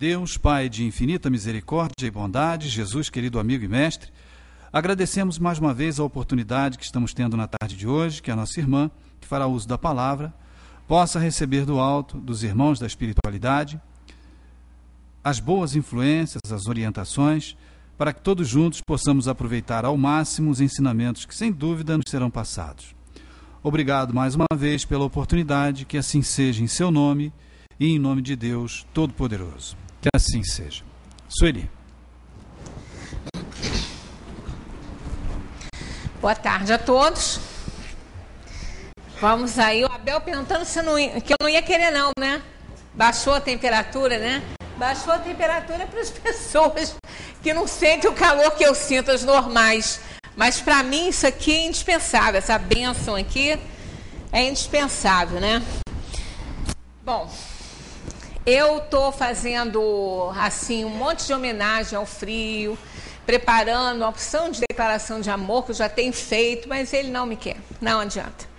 Deus, Pai de infinita misericórdia e bondade, Jesus, querido amigo e mestre, agradecemos mais uma vez a oportunidade que estamos tendo na tarde de hoje, que a nossa irmã, que fará uso da palavra, possa receber do alto, dos irmãos da espiritualidade, as boas influências, as orientações, para que todos juntos possamos aproveitar ao máximo os ensinamentos que, sem dúvida, nos serão passados. Obrigado mais uma vez pela oportunidade, que assim seja em seu nome e em nome de Deus Todo-Poderoso. Que assim seja. Sueli. Boa tarde a todos. Vamos aí, o Abel perguntando que eu não ia querer não, né? Baixou a temperatura, né? Baixou a temperatura para as pessoas que não sentem o calor que eu sinto, as normais. Mas para mim isso aqui é indispensável, essa bênção aqui é indispensável, né? Bom, eu estou fazendo assim um monte de homenagem ao frio, preparando uma opção de declaração de amor que eu já tenho feito, mas ele não me quer, não adianta.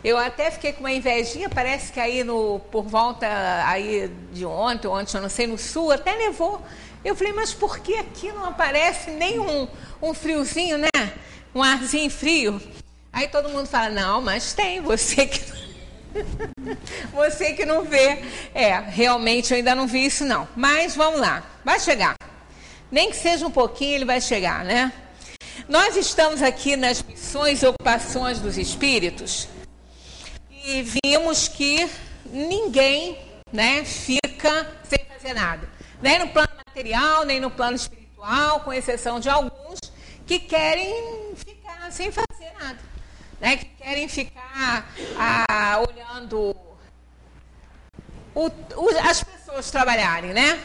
Eu até fiquei com uma invejinha, parece que aí por volta aí de ontem, eu não sei, no sul, até nevou. Eu falei, mas por que aqui não aparece nem um friozinho, né? Um arzinho frio? Aí todo mundo fala, não, mas tem, você que não vê. Realmente eu ainda não vi isso não. Mas vamos lá, vai chegar. Nem que seja um pouquinho, ele vai chegar, né? Nós estamos aqui nas missões e ocupações dos espíritos e vimos que ninguém, né, fica sem fazer nada. Nem no plano material, nem no plano espiritual, com exceção de alguns que querem ficar sem fazer nada. Né, que querem ficar olhando as pessoas trabalharem, né?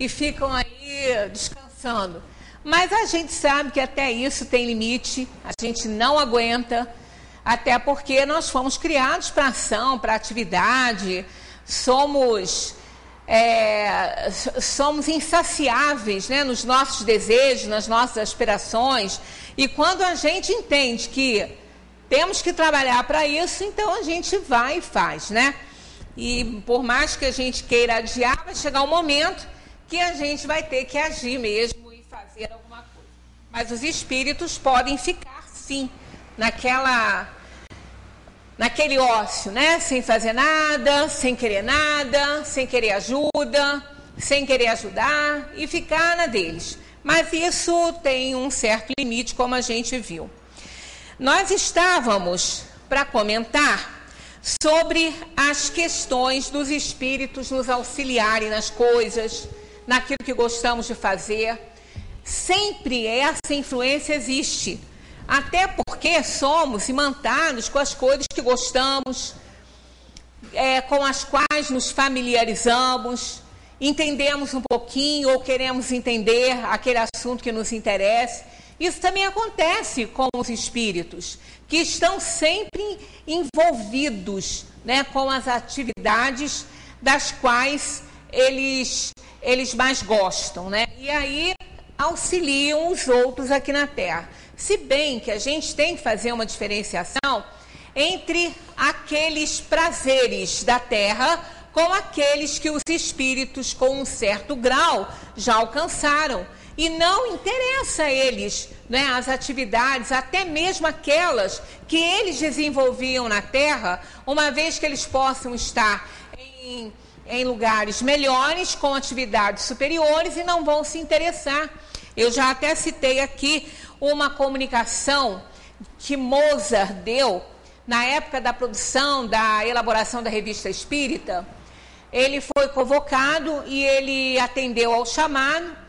E ficam aí descansando. Mas a gente sabe que até isso tem limite, a gente não aguenta, até porque nós fomos criados para ação, para atividade, somos insaciáveis, né, nos nossos desejos, nas nossas aspirações. E quando a gente entende que temos que trabalhar para isso, então a gente vai e faz, né? E por mais que a gente queira adiar, vai chegar um momento que a gente vai ter que agir mesmo e fazer alguma coisa. Mas os espíritos podem ficar, sim, naquele ócio, né? Sem fazer nada, sem querer ajuda, sem querer ajudar e ficar na deles. Mas isso tem um certo limite, como a gente viu. Nós estávamos para comentar sobre as questões dos espíritos nos auxiliarem nas coisas, naquilo que gostamos de fazer. Sempre essa influência existe, até porque somos imantados com as coisas que gostamos, com as quais nos familiarizamos, entendemos um pouquinho ou queremos entender aquele assunto que nos interessa. Isso também acontece com os espíritos, que estão sempre envolvidos, né, com as atividades das quais eles mais gostam, né? E aí auxiliam os outros aqui na Terra. Se bem que a gente tem que fazer uma diferenciação entre aqueles prazeres da Terra com aqueles que os espíritos com um certo grau já alcançaram. E não interessa a eles, né, as atividades, até mesmo aquelas que eles desenvolviam na Terra, uma vez que eles possam estar em lugares melhores, com atividades superiores, e não vão se interessar. Eu já até citei aqui uma comunicação que Mozart deu na época da produção, da elaboração da Revista Espírita. Ele foi convocado e ele atendeu ao chamado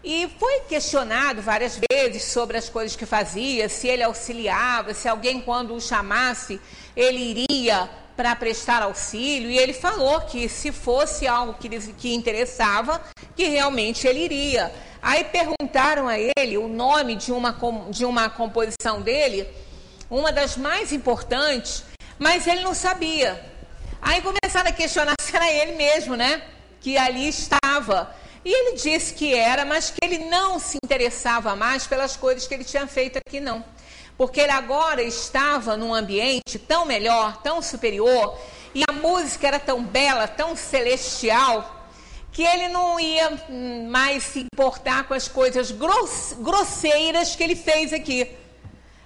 e foi questionado várias vezes sobre as coisas que fazia, se ele auxiliava, se alguém, quando o chamasse, ele iria para prestar auxílio. E ele falou que se fosse algo que interessava, que realmente ele iria. Aí perguntaram a ele o nome de uma composição dele, uma das mais importantes, mas ele não sabia. Aí começaram a questionar se era ele mesmo, né, que ali estava. E ele disse que era, mas que ele não se interessava mais pelas coisas que ele tinha feito aqui, não. Porque ele agora estava num ambiente tão melhor, tão superior, e a música era tão bela, tão celestial, que ele não ia mais se importar com as coisas grosseiras que ele fez aqui.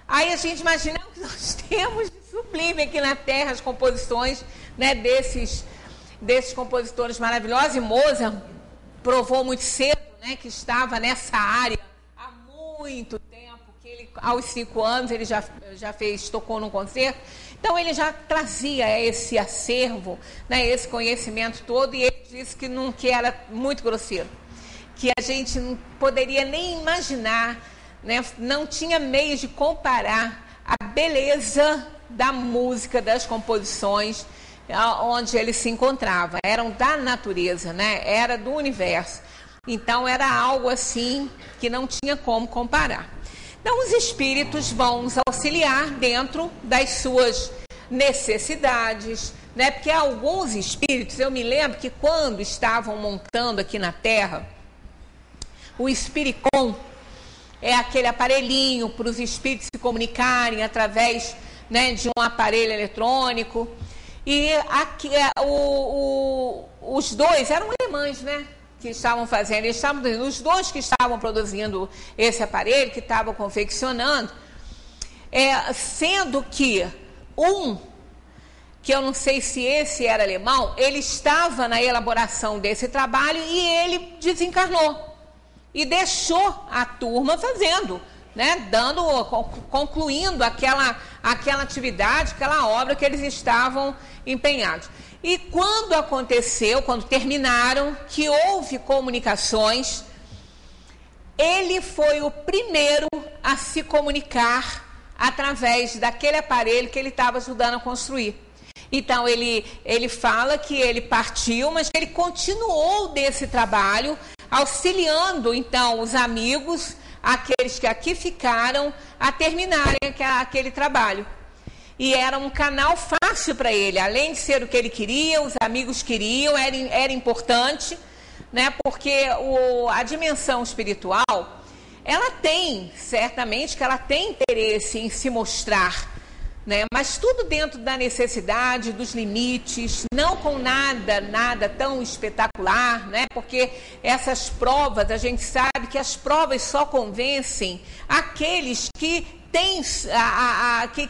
Aí a gente imagina o que nós temos de sublime aqui na Terra, as composições, né, desses compositores maravilhosos. E Mozart provou muito cedo, né, que estava nessa área há muito tempo, que ele, aos 5 anos ele já tocou num concerto. Então ele já trazia esse acervo, né, esse conhecimento todo, e ele disse que era muito grosseiro, que a gente não poderia nem imaginar, né, não tinha meios de comparar a beleza da música, das composições onde ele se encontrava. Eram da natureza, né, era do universo. Então era algo assim que não tinha como comparar. Então, os espíritos vão nos auxiliar dentro das suas necessidades, né? Porque alguns espíritos, eu me lembro que quando estavam montando aqui na Terra, o Espiricom é aquele aparelhinho para os espíritos se comunicarem através, né, de um aparelho eletrônico. E aqui, os dois eram alemães, né? Que estavam fazendo, os dois que estavam produzindo esse aparelho, que estavam confeccionando, sendo que que eu não sei se esse era alemão, ele estava na elaboração desse trabalho e ele desencarnou e deixou a turma fazendo, né, concluindo aquela atividade, aquela obra que eles estavam empenhados. E quando terminaram, que houve comunicações, ele foi o primeiro a se comunicar através daquele aparelho que ele estava ajudando a construir. Então, ele fala que ele partiu, mas que ele continuou desse trabalho, auxiliando, então, os amigos, aqueles que aqui ficaram, a terminarem aquele trabalho. E era um canal fácil para ele, além de ser o que ele queria, os amigos queriam, era importante, né? Porque a dimensão espiritual, ela tem, certamente, que ela tem interesse em se mostrar, né? Mas tudo dentro da necessidade, dos limites, não com nada tão espetacular, né? Porque essas provas, a gente sabe que as provas só convencem aqueles que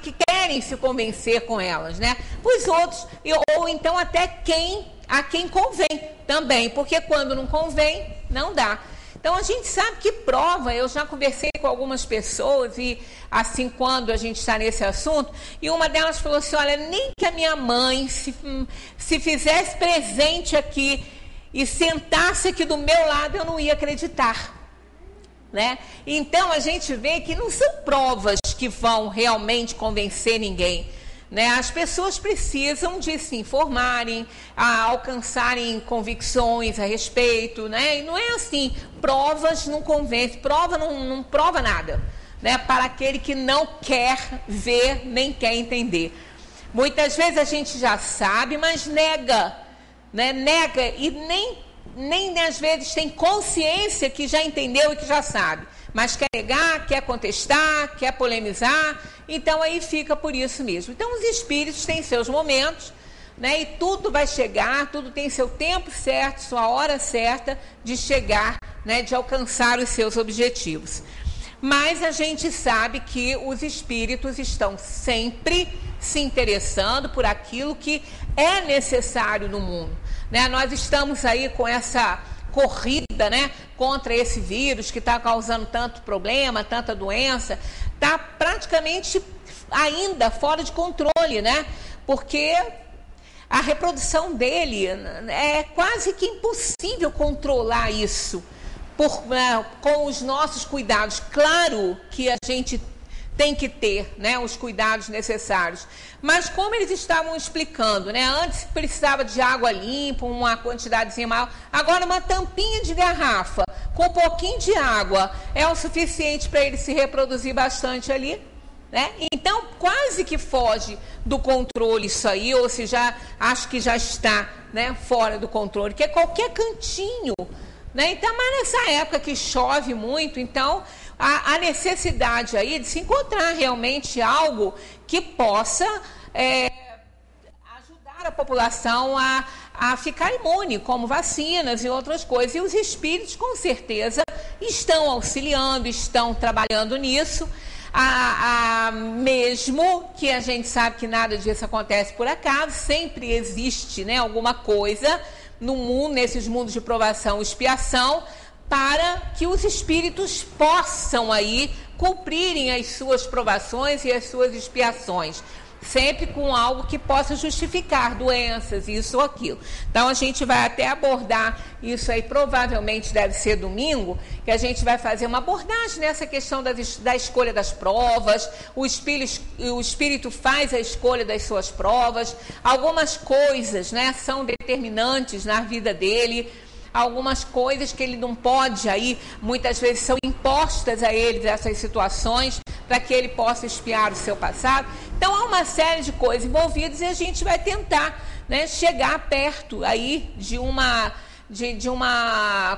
que querem se convencer com elas, né? Os outros, ou então até a quem convém também, porque quando não convém, não dá. Então a gente sabe que prova, eu já conversei com algumas pessoas, e assim, quando a gente está nesse assunto, e uma delas falou assim: olha, nem que a minha mãe se fizesse presente aqui e sentasse aqui do meu lado, eu não ia acreditar. Né? Então a gente vê que não são provas que vão realmente convencer ninguém, né? As pessoas precisam de se informarem, alcançarem convicções a respeito, né? E não é assim, provas não convencem, prova não prova nada, né? Para aquele que não quer ver nem quer entender. Muitas vezes a gente já sabe, mas nega, né? Nega e nem às vezes tem consciência que já entendeu e que já sabe, mas quer negar, quer contestar, quer polemizar, então aí fica por isso mesmo. Então os espíritos têm seus momentos, né, e tudo vai chegar, tudo tem seu tempo certo, sua hora certa de chegar, né, de alcançar os seus objetivos. Mas a gente sabe que os espíritos estão sempre se interessando por aquilo que é necessário no mundo, né? Nós estamos aí com essa corrida, né, contra esse vírus que está causando tanto problema, tanta doença, está praticamente ainda fora de controle, né? Porque a reprodução dele é quase que impossível controlar isso com os nossos cuidados. Claro que a gente tem que ter, né, os cuidados necessários. Mas como eles estavam explicando, né, antes precisava de água limpa, uma quantidadezinha maior, agora uma tampinha de garrafa com um pouquinho de água é o suficiente para ele se reproduzir bastante ali, né? Então quase que foge do controle isso aí, ou se já acho que já está, né, fora do controle, que é qualquer cantinho, né? Então, mas nessa época que chove muito, então a necessidade aí de se encontrar realmente algo que possa ajudar a população a a ficar imune, como vacinas e outras coisas. E os espíritos, com certeza, estão auxiliando, estão trabalhando nisso. Mesmo que a gente sabe que nada disso acontece por acaso, sempre existe, né, alguma coisa no mundo, nesses mundos de provação e expiação, para que os espíritos possam aí cumprirem as suas provações e as suas expiações, sempre com algo que possa justificar doenças, isso ou aquilo. Então, a gente vai até abordar isso aí, provavelmente deve ser domingo, que a gente vai fazer uma abordagem nessa questão da escolha das provas. O espírito faz a escolha das suas provas, algumas coisas, né, são determinantes na vida dele, algumas coisas que ele não pode aí, muitas vezes são impostas a ele essas situações, para que ele possa expiar o seu passado. Então, há uma série de coisas envolvidas e a gente vai tentar, né, chegar perto aí de uma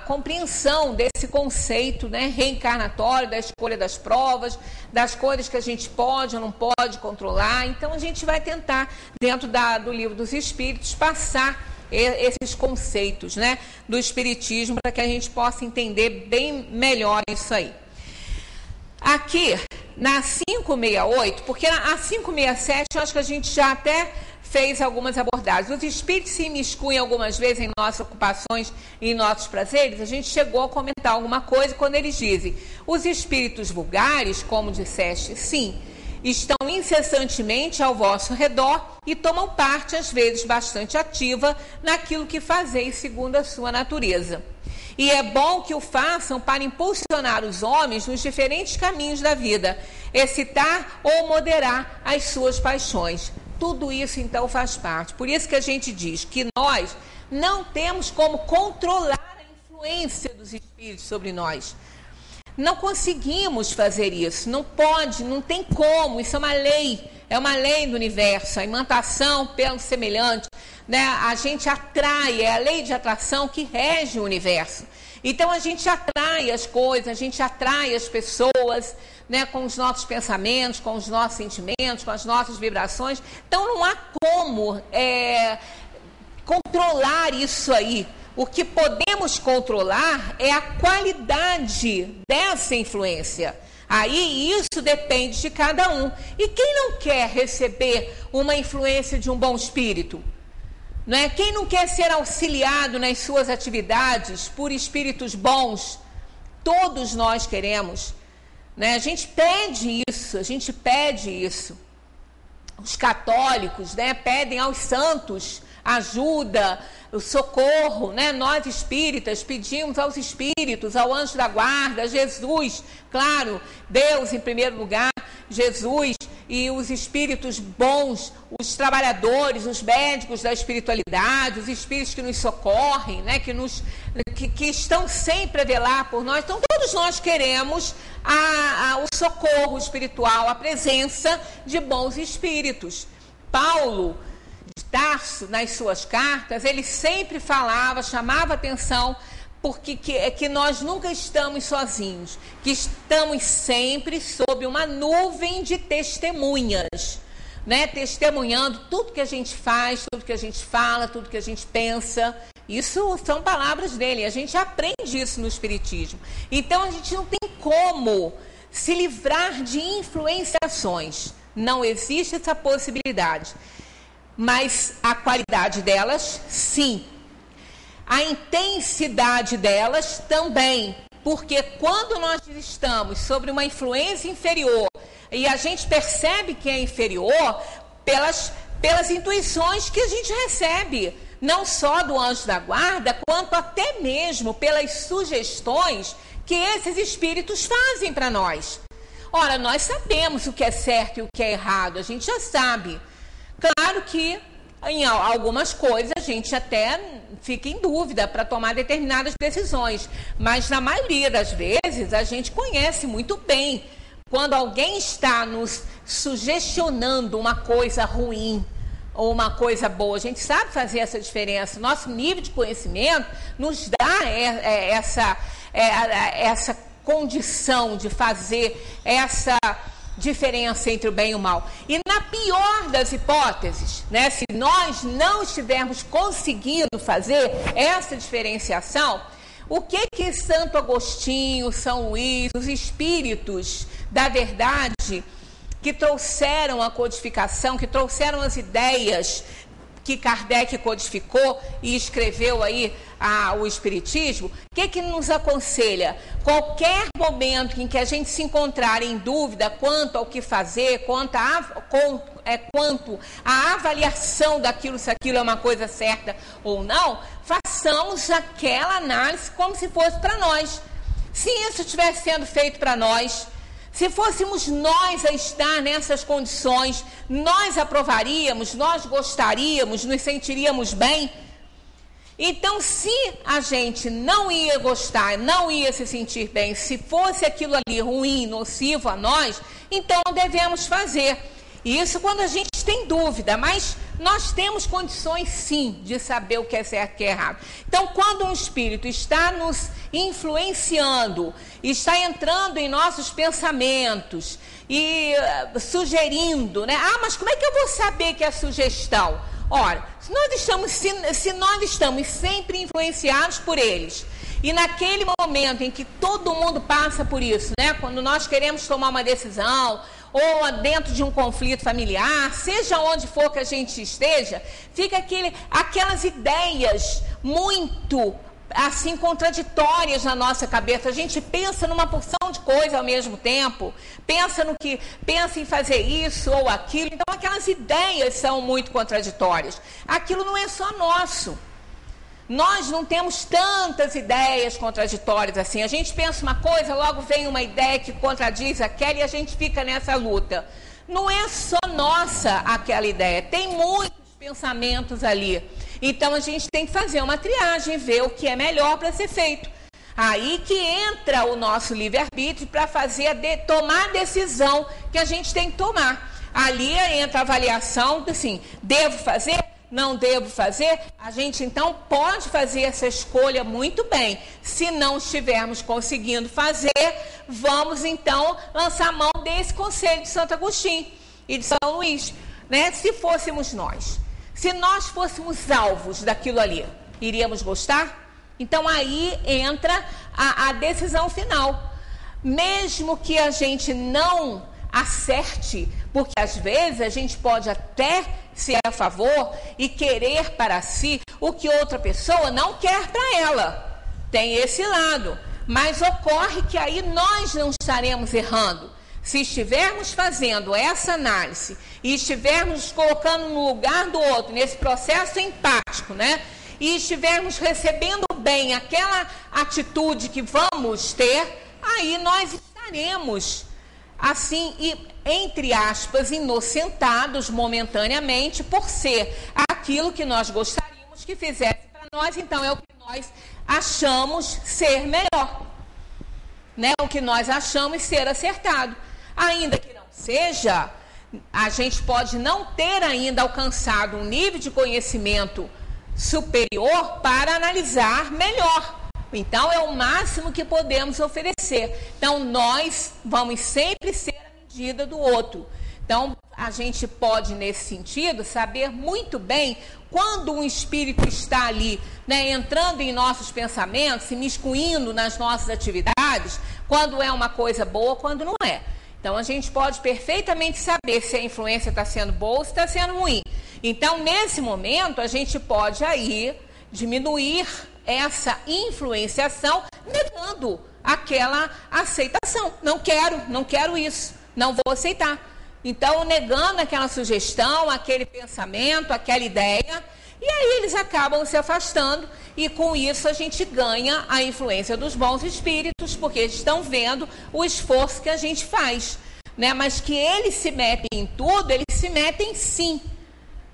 compreensão desse conceito, né, reencarnatório, da escolha das provas, das coisas que a gente pode ou não pode controlar. Então, a gente vai tentar, dentro do Livro dos Espíritos, passar esses conceitos, né, do Espiritismo, para que a gente possa entender bem melhor isso aí. Aqui, na 568, porque a 567, eu acho que a gente já até fez algumas abordagens. Os espíritos se imiscuem algumas vezes em nossas ocupações e em nossos prazeres. A gente chegou a comentar alguma coisa quando eles dizem: os espíritos vulgares, como disseste, sim, estão incessantemente ao vosso redor e tomam parte, às vezes bastante ativa, naquilo que fazeis segundo a sua natureza. E é bom que o façam para impulsionar os homens nos diferentes caminhos da vida, excitar ou moderar as suas paixões. Tudo isso, então, faz parte. Por isso que a gente diz que nós não temos como controlar a influência dos espíritos sobre nós. Não conseguimos fazer isso, não pode, não tem como, isso é uma lei do universo, a imantação pelo semelhante, né? A gente atrai, é a lei de atração que rege o universo. Então a gente atrai as coisas, a gente atrai as pessoas, né, com os nossos pensamentos, com os nossos sentimentos, com as nossas vibrações. Então não há como controlar isso aí. O que podemos controlar é a qualidade dessa influência. Aí isso depende de cada um. E quem não quer receber uma influência de um bom espírito? Não é? Quem não quer ser auxiliado nas suas atividades por espíritos bons? Todos nós queremos. Né? A gente pede isso. Os católicos, né, pedem aos santos ajuda, o socorro, né? Nós espíritas pedimos aos espíritos, ao anjo da guarda, a Jesus, claro, Deus em primeiro lugar, Jesus e os espíritos bons, os trabalhadores, os médicos da espiritualidade, os espíritos que nos socorrem, né? que estão sempre a velar por nós. Então, todos nós queremos o socorro espiritual, a presença de bons espíritos. Paulo de Tarso, nas suas cartas, ele sempre chamava atenção, porque que nós nunca estamos sozinhos, que estamos sempre sob uma nuvem de testemunhas, né? Testemunhando tudo que a gente faz, tudo que a gente fala, tudo que a gente pensa. Isso são palavras dele, a gente aprende isso no Espiritismo. Então, a gente não tem como se livrar de influenciações, não existe essa possibilidade. Mas a qualidade delas, sim. A intensidade delas também. Porque quando nós estamos sobre uma influência inferior e a gente percebe que é inferior pelas intuições que a gente recebe, não só do anjo da guarda, quanto até mesmo pelas sugestões que esses espíritos fazem para nós. Ora, nós sabemos o que é certo e o que é errado, a gente já sabe. Claro que em algumas coisas a gente até fica em dúvida para tomar determinadas decisões, mas na maioria das vezes a gente conhece muito bem quando alguém está nos sugestionando uma coisa ruim ou uma coisa boa. A gente sabe fazer essa diferença. Nosso nível de conhecimento nos dá essa condição de fazer diferença entre o bem e o mal. E na pior das hipóteses, né, se nós não estivermos conseguindo fazer essa diferenciação, o que Santo Agostinho, São Luís, os espíritos da verdade que trouxeram a codificação, que trouxeram as ideias que Kardec codificou e escreveu aí o Espiritismo, o que nos aconselha? Qualquer momento em que a gente se encontrar em dúvida quanto ao que fazer, quanto à avaliação daquilo, se aquilo é uma coisa certa ou não, façamos aquela análise como se fosse para nós. Se isso estivesse sendo feito para nós, se fôssemos nós a estar nessas condições, nós aprovaríamos, nós gostaríamos, nos sentiríamos bem? Então, se a gente não ia gostar, não ia se sentir bem, se fosse aquilo ali ruim, nocivo a nós, então devemos fazer. Isso quando a gente tem dúvida, mas nós temos condições sim de saber o que é certo e o que é errado. Então, quando um espírito está nos influenciando, está entrando em nossos pensamentos e sugerindo, né? Mas como é que eu vou saber que é sugestão? Ora, se nós estamos sempre influenciados por eles, e naquele momento em que todo mundo passa por isso, né? Quando nós queremos tomar uma decisão, ou dentro de um conflito familiar, seja onde for que a gente esteja, fica aquelas ideias muito assim contraditórias na nossa cabeça. A gente pensa numa porção de coisa ao mesmo tempo, pensa em fazer isso ou aquilo. Então aquelas ideias são muito contraditórias. Aquilo não é só nosso. Nós não temos tantas ideias contraditórias assim. A gente pensa uma coisa, logo vem uma ideia que contradiz aquela e a gente fica nessa luta. Não é só nossa aquela ideia, tem muitos pensamentos ali. Então a gente tem que fazer uma triagem, ver o que é melhor para ser feito. Aí que entra o nosso livre-arbítrio para tomar a decisão que a gente tem que tomar. Ali entra a avaliação, assim, devo fazer? Não devo fazer? A gente então pode fazer essa escolha muito bem. Se não estivermos conseguindo fazer, vamos então lançar mão desse conselho de Santo Agostinho e de São Luís, né? Se fôssemos nós, se nós fôssemos alvos daquilo ali, iríamos gostar? Então aí entra a decisão final. Mesmo que a gente não acerte, porque às vezes a gente pode até ser a favor e querer para si o que outra pessoa não quer para ela. Tem esse lado. Mas ocorre que aí nós não estaremos errando. Se estivermos fazendo essa análise e estivermos nos colocando no lugar do outro, nesse processo empático, né? E estivermos recebendo bem aquela atitude que vamos ter, aí nós estaremos assim, entre aspas, inocentados momentaneamente por ser aquilo que nós gostaríamos que fizesse para nós, então é o que nós achamos ser melhor, né? O que nós achamos ser acertado. Ainda que não seja, a gente pode não ter ainda alcançado um nível de conhecimento superior para analisar melhor. Então, é o máximo que podemos oferecer. Então, nós vamos sempre ser a medida do outro. Então, a gente pode, nesse sentido, saber muito bem quando um espírito está ali, né, entrando em nossos pensamentos, se miscuindo nas nossas atividades, quando é uma coisa boa, quando não é. Então, a gente pode perfeitamente saber se a influência está sendo boa ou se está sendo ruim. Então, nesse momento, a gente pode aí diminuir essa influenciação, negando aquela aceitação. Não quero isso, não vou aceitar. Então, negando aquela sugestão, aquele pensamento, aquela ideia, e aí eles acabam se afastando, e com isso a gente ganha a influência dos bons espíritos, porque eles estão vendo o esforço que a gente faz, né? Mas que eles se metem em tudo, eles se metem sim.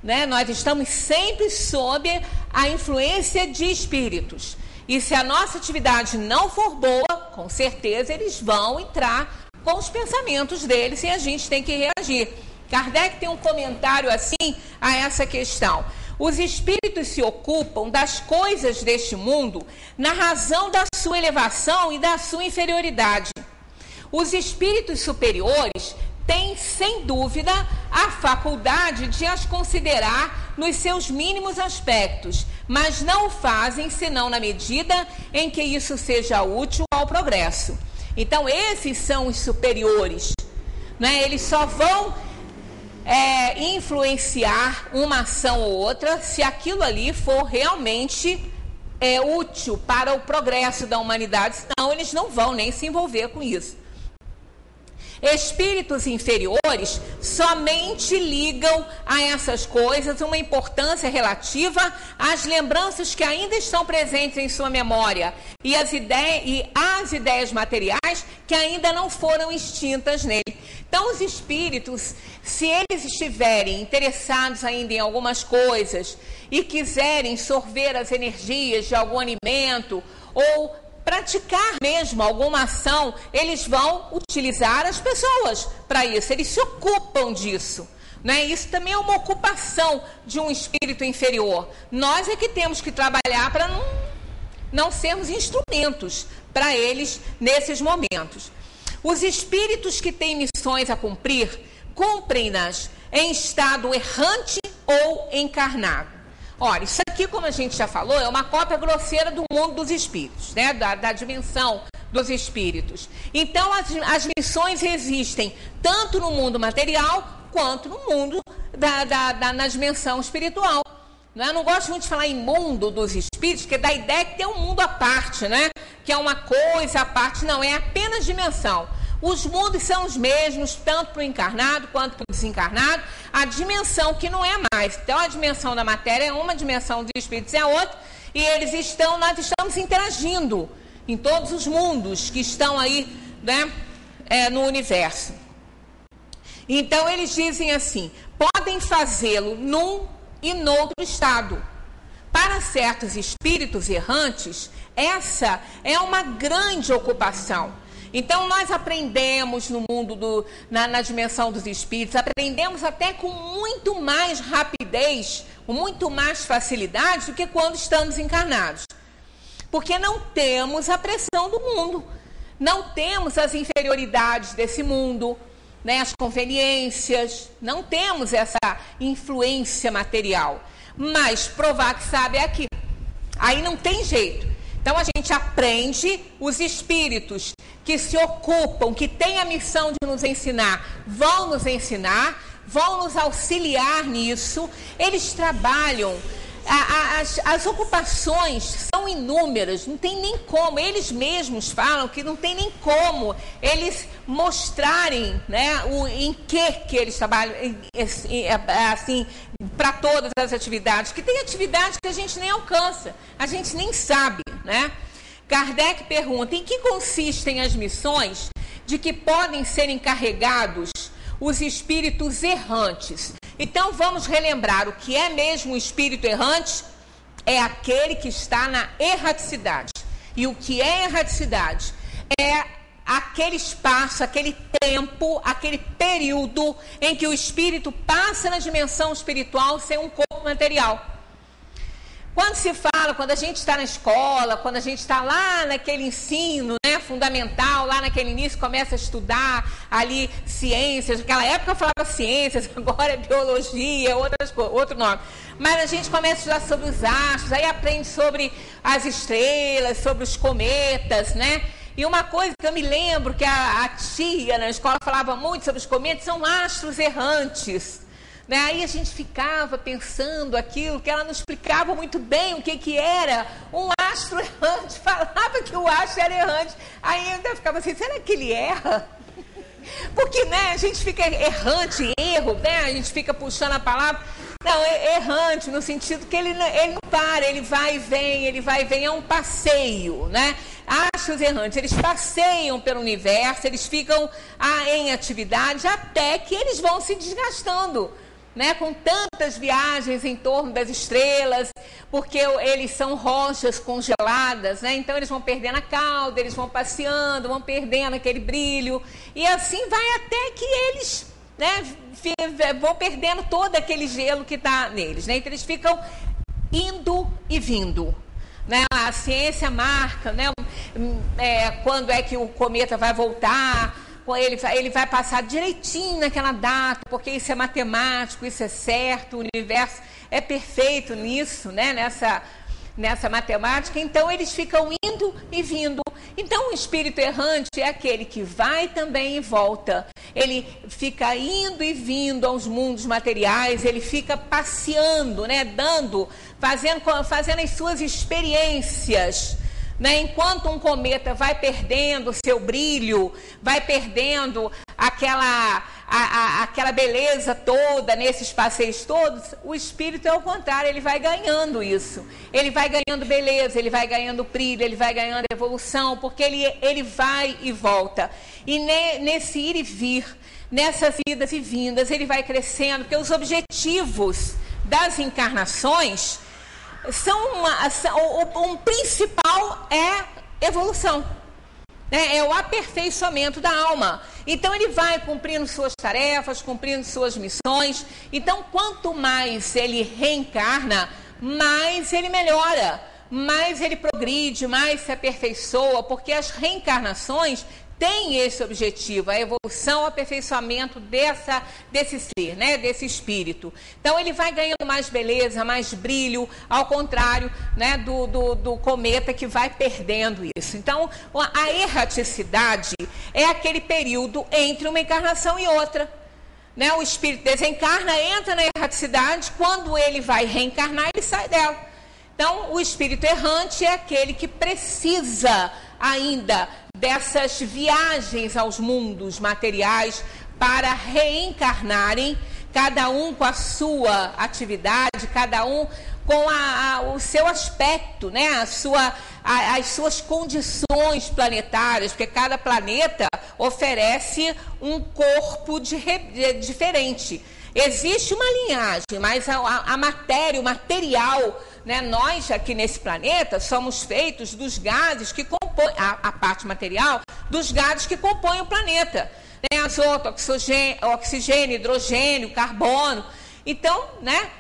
Né? Nós estamos sempre sob a influência de espíritos. E se a nossa atividade não for boa, com certeza eles vão entrar com os pensamentos deles e a gente tem que reagir. Kardec tem um comentário assim a essa questão. Os espíritos se ocupam das coisas deste mundo na razão da sua elevação e da sua inferioridade. Os espíritos superiores têm, sem dúvida, a faculdade de as considerar nos seus mínimos aspectos, mas não o fazem senão na medida em que isso seja útil ao progresso. Então, esses são os superiores, né? Eles só vão influenciar uma ação ou outra se aquilo ali for realmente útil para o progresso da humanidade, senão eles não vão nem se envolver com isso. Espíritos inferiores somente ligam a essas coisas uma importância relativa às lembranças que ainda estão presentes em sua memória e às ideias materiais que ainda não foram extintas nele. Então, os espíritos, se eles estiverem interessados ainda em algumas coisas e quiserem sorver as energias de algum alimento ou praticar mesmo alguma ação, eles vão utilizar as pessoas para isso, eles se ocupam disso, né? Isso também é uma ocupação de um espírito inferior. Nós é que temos que trabalhar para não sermos instrumentos para eles nesses momentos. Os espíritos que têm missões a cumprir, cumprem-nas em estado errante ou encarnado. Olha, isso aqui, como a gente já falou, é uma cópia grosseira do mundo dos espíritos, né? Da dimensão dos espíritos. Então, as missões existem tanto no mundo material quanto no mundo na dimensão espiritual. Eu não gosto muito de falar em mundo dos espíritos, porque dá a ideia que tem um mundo à parte, né? Que é uma coisa à parte. Não, é apenas dimensão. Os mundos são os mesmos, tanto para o encarnado quanto para o desencarnado. A dimensão que não é mais. Então, a dimensão da matéria é uma, a dimensão dos espíritos é outra. E nós estamos interagindo em todos os mundos que estão aí, né, no universo. Então, eles dizem assim, podem fazê-lo num e noutro estado. Para certos espíritos errantes, essa é uma grande ocupação. Então, nós aprendemos no mundo, na dimensão dos espíritos, aprendemos até com muito mais rapidez, com muito mais facilidade do que quando estamos encarnados. Porque não temos a pressão do mundo, não temos as inferioridades desse mundo, né, as conveniências, não temos essa influência material. Mas provar que sabe é aqui. Aí não tem jeito. Então, a gente aprende, os espíritos que se ocupam, que têm a missão de nos ensinar, vão nos auxiliar nisso. Eles trabalham, as ocupações são inúmeras, não tem nem como, eles mesmos falam que não tem nem como eles mostrarem, né, em que eles trabalham, assim, para todas as atividades, que tem atividades que a gente nem alcança, a gente nem sabe, né? Kardec pergunta, em que consistem as missões de que podem ser encarregados os espíritos errantes? Então, vamos relembrar o que é mesmo o espírito errante? É aquele que está na erraticidade. E o que é erraticidade? É aquele espaço, aquele tempo, aquele período em que o espírito passa na dimensão espiritual sem um corpo material. Quando se fala, quando a gente está na escola, quando a gente está lá naquele ensino, né, fundamental, lá naquele início, começa a estudar ali ciências, naquela época eu falava ciências, agora é biologia, outro nome. Mas a gente começa a estudar sobre os astros, aí aprende sobre as estrelas, sobre os cometas, né? E uma coisa que eu me lembro que a tia na escola falava muito sobre os cometas, são astros errantes. Né? Aí a gente ficava pensando aquilo, que ela não explicava muito bem o que era um astro errante, falava que o astro era errante, aí eu ainda ficava assim, será que ele erra? Porque, né, a gente fica errante, erro, né? A gente fica puxando a palavra, não, é errante no sentido que ele não para, ele vai e vem, é um passeio, né? Astros errantes, eles passeiam pelo universo, eles ficam em atividade até que eles vão se desgastando, né, com tantas viagens em torno das estrelas, porque eles são rochas congeladas, né, então eles vão perdendo a cauda, eles vão passeando, vão perdendo aquele brilho, e assim vai até que eles, né, vão perdendo todo aquele gelo que está neles, né, então eles ficam indo e vindo. Né, a ciência marca, né, quando é que o cometa vai voltar, ele vai passar direitinho naquela data, porque isso é matemático, isso é certo, o universo é perfeito nisso, né? Nessa matemática. Então eles ficam indo e vindo. Então o espírito errante é aquele que vai também e volta. Ele fica indo e vindo aos mundos materiais, ele fica passeando, né? Fazendo as suas experiências. Né? Enquanto um cometa vai perdendo o seu brilho, vai perdendo aquela beleza toda, nesses passeios todos, o espírito é o contrário, ele vai ganhando isso. Ele vai ganhando beleza, ele vai ganhando brilho, ele vai ganhando evolução, porque ele vai e volta. E nesse ir e vir, nessas idas e vindas, ele vai crescendo, porque os objetivos das encarnações o principal é evolução, né? É o aperfeiçoamento da alma. Então ele vai cumprindo suas tarefas, cumprindo suas missões. Então quanto mais ele reencarna, mais ele melhora, mais ele progride, mais se aperfeiçoa, porque as reencarnações tem esse objetivo, a evolução, o aperfeiçoamento desse ser, né, desse espírito. Então ele vai ganhando mais beleza, mais brilho, ao contrário, né, do cometa que vai perdendo isso. Então a erraticidade é aquele período entre uma encarnação e outra. Né? O espírito desencarna, entra na erraticidade, quando ele vai reencarnar, ele sai dela. Então o espírito errante é aquele que precisa ainda dessas viagens aos mundos materiais para reencarnarem, cada um com a sua atividade, cada um com o seu aspecto, né? As suas condições planetárias, porque cada planeta oferece um corpo diferente. Existe uma linhagem, mas a matéria, o material, né, nós aqui nesse planeta somos feitos dos gases que compõem, a parte material, dos gases que compõem o planeta. Né, azoto, oxigênio, hidrogênio, carbono. Então, né,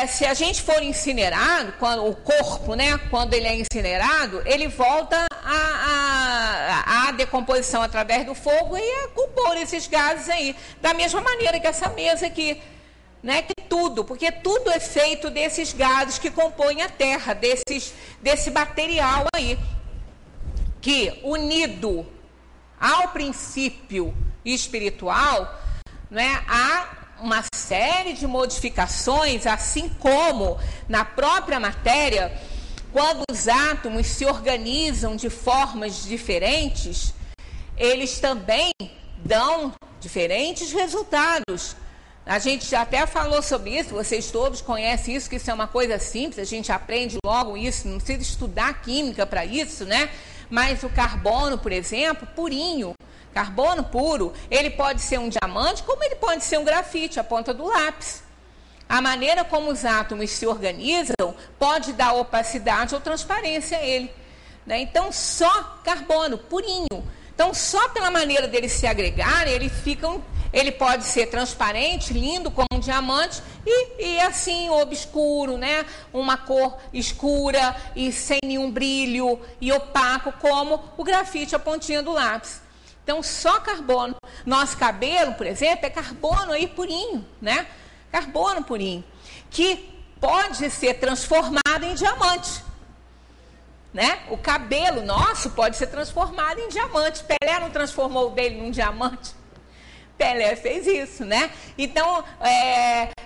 se a gente for incinerado, o corpo, né, quando ele é incinerado, ele volta à decomposição através do fogo e a compor esses gases aí. Da mesma maneira que essa mesa aqui. Né, porque tudo é feito desses gases que compõem a Terra, desse material aí, que unido ao princípio espiritual, né, há uma série de modificações, assim como na própria matéria, quando os átomos se organizam de formas diferentes, eles também dão diferentes resultados. A gente já até falou sobre isso, vocês todos conhecem isso, que isso é uma coisa simples, a gente aprende logo isso, não precisa estudar química para isso, né? Mas o carbono, por exemplo, purinho, carbono puro, ele pode ser um diamante, como ele pode ser um grafite, a ponta do lápis. A maneira como os átomos se organizam pode dar opacidade ou transparência a ele. Né? Então, só carbono purinho. Então, só pela maneira deles se agregarem, ele pode ser transparente, lindo como um diamante e assim obscuro, né? Uma cor escura e sem nenhum brilho e opaco como o grafite, a pontinha do lápis. Então só carbono. Nosso cabelo, por exemplo, é carbono aí purinho, né? Carbono purinho, que pode ser transformado em diamante. Né? O cabelo nosso pode ser transformado em diamante. Pelé não transformou o dele num diamante? Pelé fez isso, né? Então,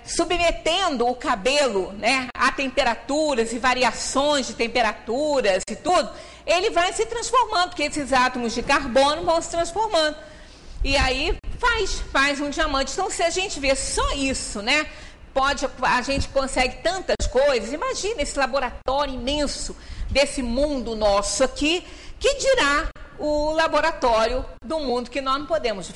submetendo o cabelo, né, a temperaturas e variações de temperaturas e tudo, ele vai se transformando, porque esses átomos de carbono vão se transformando. E aí faz um diamante. Então, se a gente vê só isso, né, a gente consegue tantas coisas. Imagina esse laboratório imenso desse mundo nosso aqui, que dirá o laboratório do mundo que nós não podemos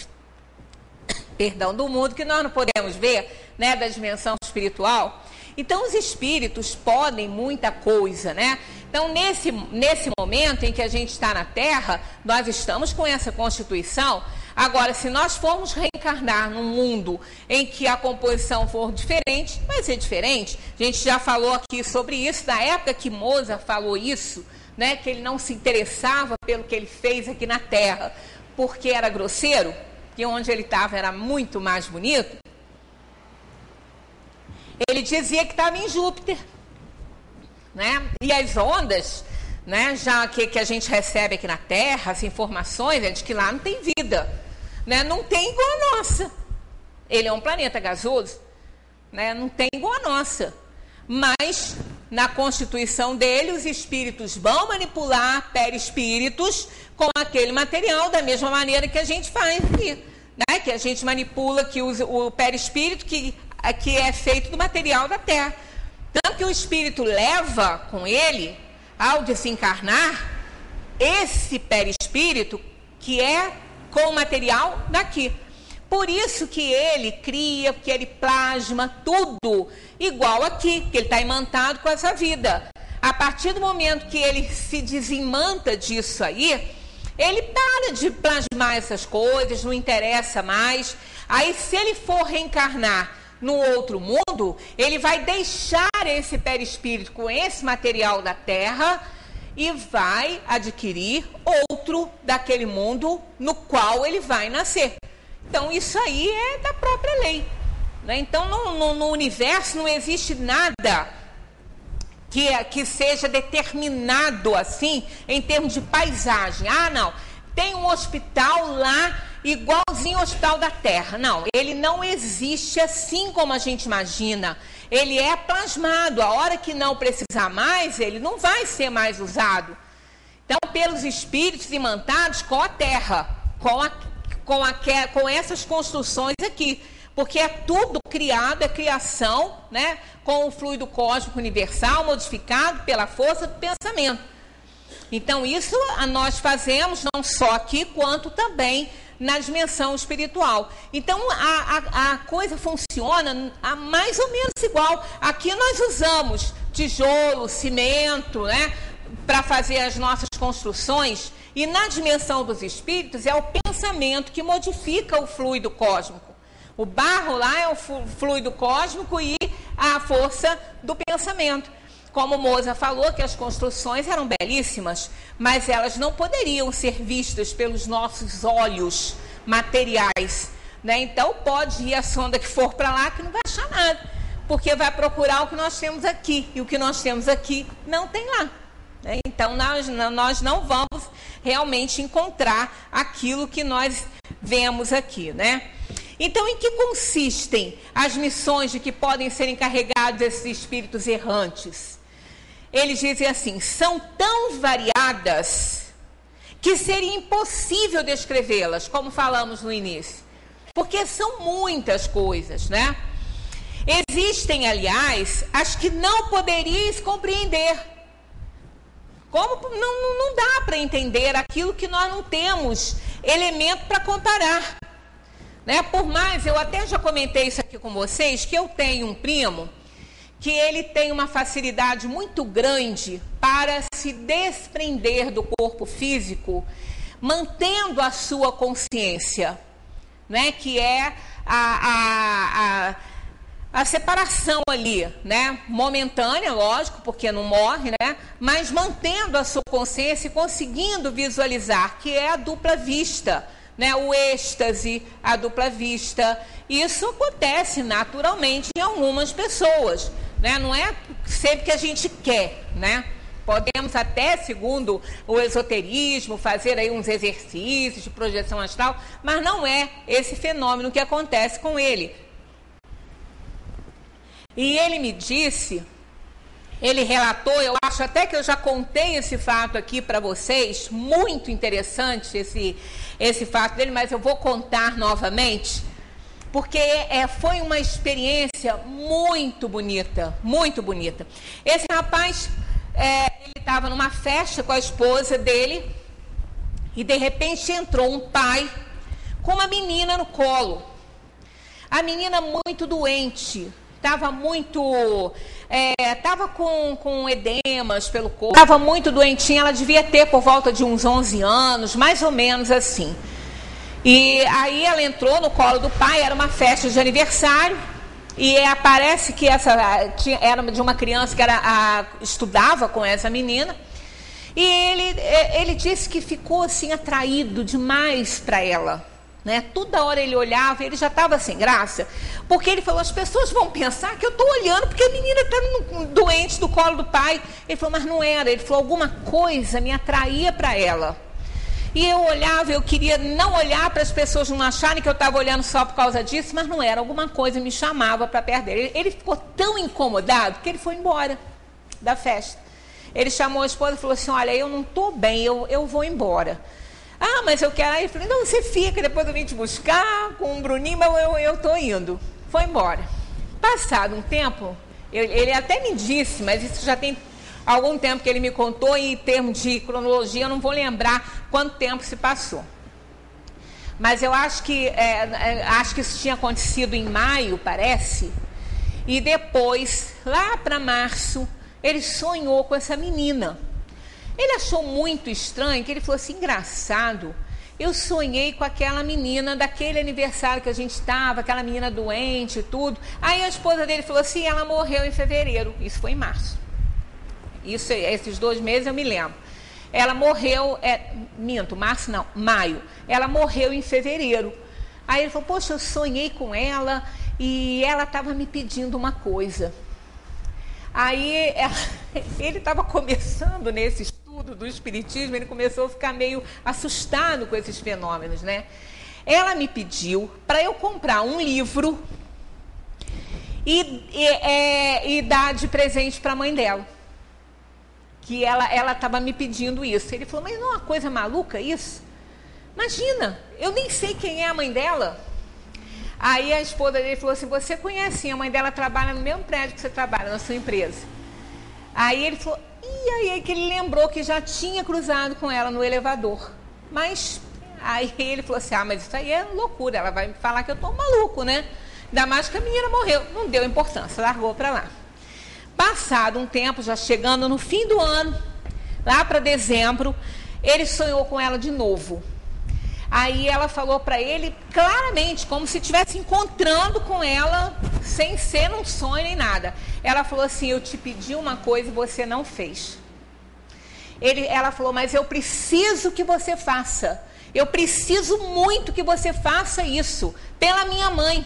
do mundo que nós não podemos ver, né, da dimensão espiritual. Então os espíritos podem muita coisa, né? Então nesse momento em que a gente está na Terra, nós estamos com essa constituição. Agora, se nós formos reencarnar num mundo em que a composição for diferente, vai ser diferente. A gente já falou aqui sobre isso, na época que Mozart falou isso, né, que ele não se interessava pelo que ele fez aqui na Terra, porque era grosseiro, que onde ele estava era muito mais bonito, ele dizia que estava em Júpiter, né? E as ondas, né, já que a gente recebe aqui na Terra, as informações, é de que lá não tem vida, né? Não tem igual a nossa. Ele é um planeta gasoso, né? Não tem igual a nossa. Mas, na constituição dele, os espíritos vão manipular perispíritos com aquele material da mesma maneira que a gente faz aqui, né? Que a gente manipula que o perispírito que é feito do material da Terra. Tanto que o espírito leva com ele, ao desencarnar, esse perispírito que é com o material daqui. Por isso que ele cria, que ele plasma tudo igual aqui, que ele está imantado com essa vida. A partir do momento que ele se desimanta disso aí, ele para de plasmar essas coisas, não interessa mais. Aí, se ele for reencarnar no outro mundo, ele vai deixar esse perispírito com esse material da Terra e vai adquirir outro daquele mundo no qual ele vai nascer. Então, isso aí é da própria lei, né? Então, no universo não existe nada que seja determinado assim, em termos de paisagem. Ah, não, tem um hospital lá igualzinho ao hospital da Terra. Não, ele não existe assim como a gente imagina. Ele é plasmado. A hora que não precisar mais, ele não vai ser mais usado. Então, pelos espíritos imantados com a Terra, com essas construções aqui. Porque é tudo criado, é criação, né, com o fluido cósmico universal modificado pela força do pensamento. Então, isso nós fazemos não só aqui, quanto também na dimensão espiritual. Então, a coisa funciona mais ou menos igual. Aqui nós usamos tijolo, cimento, né, para fazer as nossas construções. E na dimensão dos espíritos é o pensamento que modifica o fluido cósmico. O barro lá é o fluido cósmico e a força do pensamento. Como Moza falou, que as construções eram belíssimas, mas elas não poderiam ser vistas pelos nossos olhos materiais, né? Então pode ir a sonda que for para lá que não vai achar nada, porque vai procurar o que nós temos aqui, e o que nós temos aqui não tem lá, né? Então nós não vamos realmente encontrar aquilo que nós vemos aqui, né? Então, em que consistem as missões de que podem ser encarregados esses espíritos errantes? Eles dizem assim, são tão variadas que seria impossível descrevê-las, como falamos no início, porque são muitas coisas, né? Existem, aliás, as que não poderíeis compreender. Como não dá para entender aquilo que nós não temos elemento para comparar, né? Por mais, eu até já comentei isso aqui com vocês, que eu tenho um primo que ele tem uma facilidade muito grande para se desprender do corpo físico, mantendo a sua consciência, né? Que é a separação ali, né? Momentânea, lógico, porque não morre, né? Mas mantendo a sua consciência e conseguindo visualizar, que é a dupla vista, né? O êxtase, a dupla vista. Isso acontece naturalmente em algumas pessoas, né? Não é sempre que a gente quer, né? Podemos até, segundo o esoterismo, fazer aí uns exercícios de projeção astral, mas não é esse fenômeno que acontece com ele. E ele me disse, ele relatou, eu acho até que eu já contei esse fato aqui para vocês, muito interessante esse fato dele, mas eu vou contar novamente, porque foi uma experiência muito bonita, muito bonita. Esse rapaz, ele estava numa festa com a esposa dele, e de repente entrou um pai com uma menina no colo. A menina muito doente, estava com edemas pelo corpo, estava muito doentinha, ela devia ter por volta de uns 11 anos, mais ou menos assim. E aí ela entrou no colo do pai, era uma festa de aniversário, e parece que essa era de uma criança que estudava com essa menina, E ele disse que ficou assim atraído demais para ela, né? Toda hora ele olhava, ele já estava sem graça, porque ele falou, as pessoas vão pensar que eu estou olhando porque a menina está doente do colo do pai. Ele falou, mas não era. Ele falou, alguma coisa me atraía para ela. E eu olhava, eu queria não olhar para as pessoas não acharem que eu estava olhando só por causa disso, mas não era. Alguma coisa me chamava para perto dele. Ele ficou tão incomodado que ele foi embora da festa. Ele chamou a esposa e falou assim, olha, eu não estou bem, eu vou embora. Ah, mas eu quero... Aí eu falei, não, você fica, depois eu vim te buscar com o Bruninho, mas eu estou indo. Foi embora. Passado um tempo, ele até me disse, mas isso já tem algum tempo que ele me contou, e em termos de cronologia, eu não vou lembrar quanto tempo se passou. Mas eu acho que isso tinha acontecido em maio, parece, e depois, lá para março, ele sonhou com essa menina. Ele achou muito estranho, que ele falou assim, engraçado, eu sonhei com aquela menina daquele aniversário que a gente estava, aquela menina doente e tudo. Aí a esposa dele falou assim, ela morreu em fevereiro. Isso foi em março. Esses 2 meses eu me lembro. Ela morreu, março não, maio. Ela morreu em fevereiro. Aí ele falou, poxa, eu sonhei com ela e ela estava me pedindo uma coisa. Aí ele estava começando nesse estudo do espiritismo, ele começou a ficar meio assustado com esses fenômenos, né? Ela me pediu para eu comprar um livro e dar de presente para a mãe dela. Que ela estava me pedindo isso. Ele falou, mas não é uma coisa maluca isso? Imagina, eu nem sei quem é a mãe dela. Aí a esposa dele falou assim, você conhece, a mãe dela trabalha no mesmo prédio que você trabalha, na sua empresa. Aí ele falou, e aí que ele lembrou que já tinha cruzado com ela no elevador. Mas, aí ele falou assim, mas isso aí é loucura, ela vai me falar que eu tô maluco, né? Ainda mais que a menina morreu. Não deu importância, largou para lá. Passado um tempo, já chegando no fim do ano, lá para dezembro, ele sonhou com ela de novo. Aí ela falou para ele claramente, como se estivesse encontrando com ela, sem ser um sonho nem nada. Ela falou assim, eu te pedi uma coisa e você não fez. Ela falou, mas eu preciso que você faça. Eu preciso muito que você faça isso, pela minha mãe.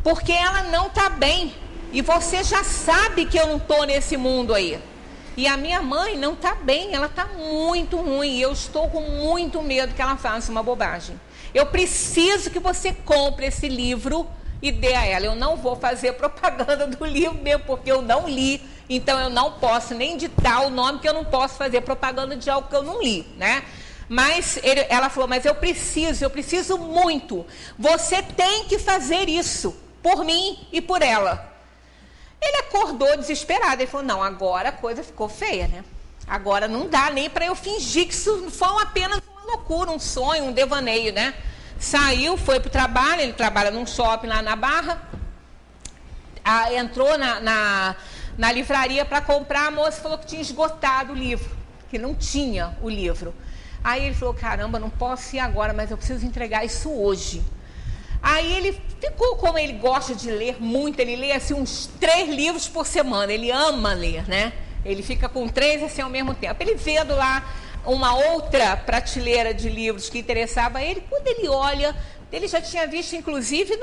Porque ela não está bem. E você já sabe que eu não estou nesse mundo aí. E a minha mãe não está bem, ela está muito ruim. E eu estou com muito medo que ela faça uma bobagem. Eu preciso que você compre esse livro e dê a ela. Eu não vou fazer propaganda do livro mesmo, porque eu não li. Então eu não posso nem ditar o nome, porque eu não posso fazer propaganda de algo que eu não li, né? Mas ela falou, mas eu preciso muito. Você tem que fazer isso, por mim e por ela. Ele acordou desesperado, ele falou, não, agora a coisa ficou feia, né? Agora não dá nem para eu fingir que isso foi apenas uma loucura, um sonho, um devaneio, né? Saiu, foi para o trabalho, ele trabalha num shopping lá na Barra, entrou na livraria para comprar, a moça falou que tinha esgotado o livro, que não tinha o livro. Aí ele falou, caramba, não posso ir agora, mas eu preciso entregar isso hoje. Aí ele ficou, como ele gosta de ler muito, ele lê assim uns 3 livros por semana, ele ama ler, né? Ele fica com 3 assim ao mesmo tempo. Ele vendo lá uma outra prateleira de livros que interessava a ele, quando ele olha, ele já tinha visto inclusive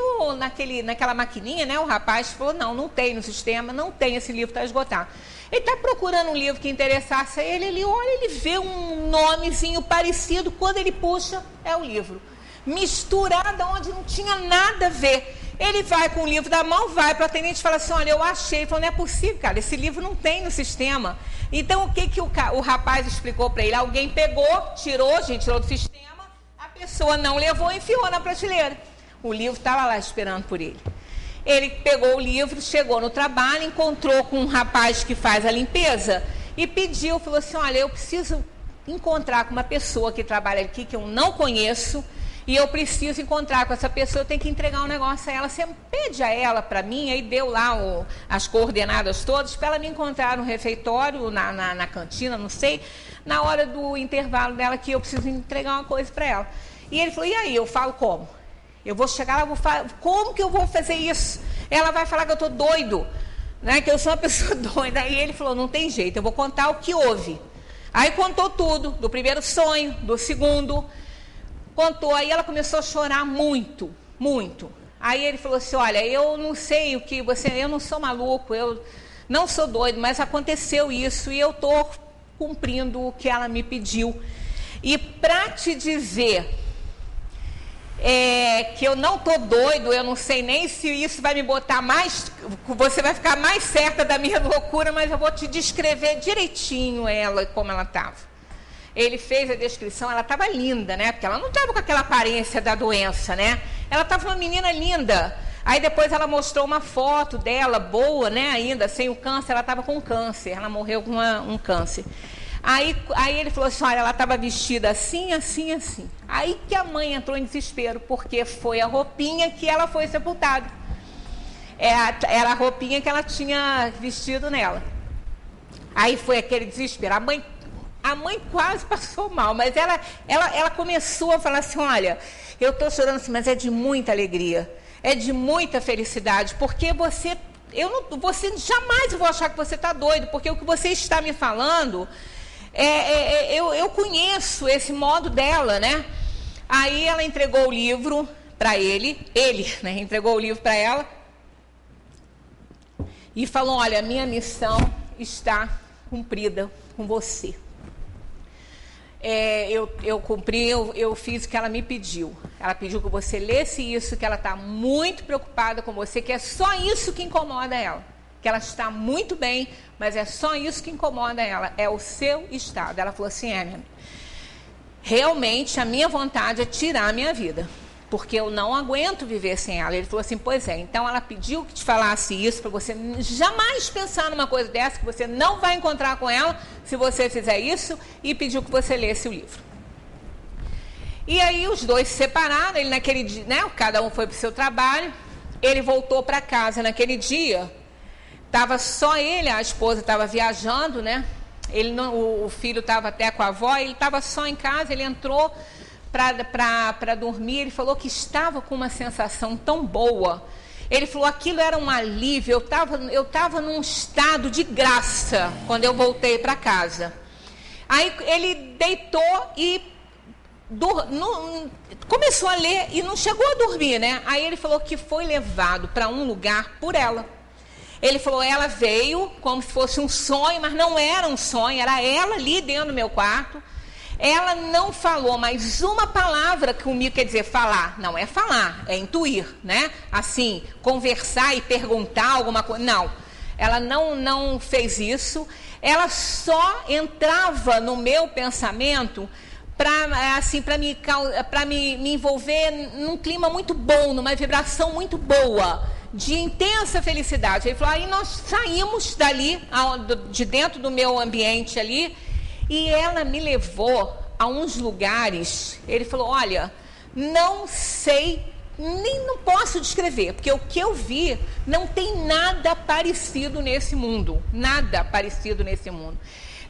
naquela maquininha, né? O rapaz falou, não tem no sistema, não tem, esse livro, está esgotado. Ele está procurando um livro que interessasse a ele, ele olha, ele vê um nomezinho parecido, quando ele puxa, é o livro. Misturado onde não tinha nada a ver. Ele vai com o livro da mão, vai para o atendente e fala assim, olha, eu achei. Ele falou, não é possível, cara, esse livro não tem no sistema. Então, o que o rapaz explicou para ele? Alguém pegou, tirou do sistema, a pessoa não levou e enfiou na prateleira. O livro estava lá esperando por ele. Ele pegou o livro, chegou no trabalho, encontrou com um rapaz que faz a limpeza e pediu, falou assim, olha, eu preciso encontrar com uma pessoa que trabalha aqui, que eu não conheço, e eu preciso encontrar com essa pessoa, eu tenho que entregar um negócio a ela. Você pede a ela para mim, aí deu lá as coordenadas todas, para ela me encontrar no refeitório, na cantina, não sei, na hora do intervalo dela, que eu preciso entregar uma coisa para ela. E ele falou, e aí, eu falo como? Eu vou chegar lá, vou falar, como que eu vou fazer isso? Ela vai falar que eu estou doido, né? Que eu sou uma pessoa doida. Aí ele falou, não tem jeito, eu vou contar o que houve. Aí contou tudo, do primeiro sonho, do segundo, contou, aí ela começou a chorar muito, muito. Aí ele falou assim, olha, eu não sei o que você, eu não sou maluco, eu não sou doido, mas aconteceu isso e eu estou cumprindo o que ela me pediu. E para te dizer que eu não estou doido, eu não sei nem se isso vai me botar mais, você vai ficar mais certa da minha loucura, mas eu vou te descrever direitinho ela, como ela estava. Ele fez a descrição, ela estava linda, né? Porque ela não estava com aquela aparência da doença, né? Ela estava uma menina linda. Aí depois ela mostrou uma foto dela, boa, né? Ainda, sem o câncer, ela estava com câncer. Ela morreu com um câncer. Aí ele falou assim, olha, ela estava vestida assim, assim, assim. Aí que a mãe entrou em desespero, porque foi a roupinha que ela foi sepultada. Era a roupinha que ela tinha vestido nela. Aí foi aquele desespero. A mãe quase passou mal, mas ela começou a falar assim, olha, eu estou chorando assim, mas é de muita alegria, é de muita felicidade, porque você jamais vou achar que você está doido, porque o que você está me falando, eu conheço esse modo dela, né? Aí ela entregou o livro para ele, né, entregou o livro para ela e falou, olha, a minha missão está cumprida com você. Eu cumpri, eu fiz o que ela me pediu. Ela pediu que você lesse isso, que ela está muito preocupada com você, que é só isso que incomoda ela. Que ela está muito bem, mas é só isso que incomoda ela, é o seu estado. Ela falou assim, realmente a minha vontade é tirar a minha vida, porque eu não aguento viver sem ela. Ele falou assim, pois é, então ela pediu que te falasse isso, para você jamais pensar numa coisa dessa, que você não vai encontrar com ela se você fizer isso, e pediu que você lesse o livro. E aí os dois se separaram, ele naquele dia, né, cada um foi para o seu trabalho, ele voltou para casa naquele dia, estava só ele, a esposa estava viajando, né, o filho estava até com a avó, ele estava só em casa, ele entrou para dormir, ele falou que estava com uma sensação tão boa, ele falou, aquilo era um alívio, eu estava num estado de graça, quando eu voltei para casa. Aí ele deitou e começou a ler e não chegou a dormir, né? Aí ele falou que foi levado para um lugar por ela. Ele falou, ela veio como se fosse um sonho, mas não era um sonho, era ela ali dentro do meu quarto. Ela não falou mais uma palavra comigo, quer dizer, falar. Não é falar, é intuir, né? Assim, conversar e perguntar alguma coisa. Não, ela não fez isso. Ela só entrava no meu pensamento para me envolver num clima muito bom, numa vibração muito boa, de intensa felicidade. Ele falou, aí nós saímos dali, de dentro do meu ambiente ali, e ela me levou a uns lugares. Ele falou, olha, não sei, não posso descrever, porque o que eu vi não tem nada parecido nesse mundo, nada parecido nesse mundo.